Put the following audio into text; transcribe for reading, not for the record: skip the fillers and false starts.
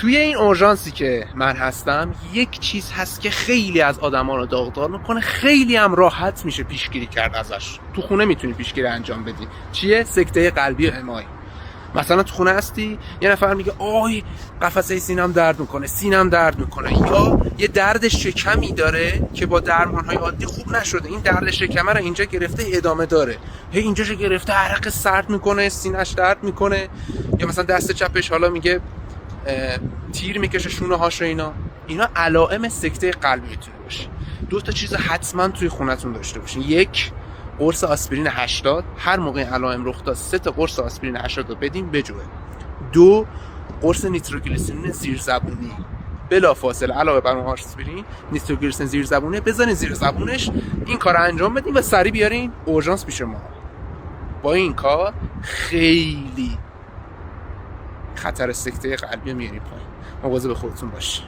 توی این اورژانسی که من هستم یک چیز هست که خیلی از آدما رو داغدار میکنه، خیلی هم راحت میشه پیشگیری کرد ازش. تو خونه میتونی پیشگیری انجام بدی. چیه؟ سکته قلبی و امای. مثلا تو خونه هستی، یه نفر میگه آی قفسه سینم درد میکنه، سینم درد میکنه، یا یه درد شکمی داره که با درمانهای عادی خوب نشده، این درد شکمه رو اینجا گرفته ادامه داره، هی اینجاشو گرفته، عرق سرد میکنه، سینه‌اش درد میکنه، یا مثلا دست چپش حالا میگه تیر میکشه شونه هاشو. اینا علائم سکته قلبی میتونه باشه. دو تا چیز حتما توی خونتون داشته باشین. یک، قرص آسپرین 80، هر موقع علائم رخ داد 3 تا قرص آسپرین 80 رو بدین بجوه. 2، قرص نیتروگلیسرین زیرزبونی بلافاصله علاوه بر اون آسپرین، نیتروگلیسرین زیرزبونی بزنین زیر زبونش، این کار انجام بدین و سریع بیارین اورژانس پیش ما. با این کار خیلی خطر سکته قلبی میاریم پایین. مواظب خودتون باشین.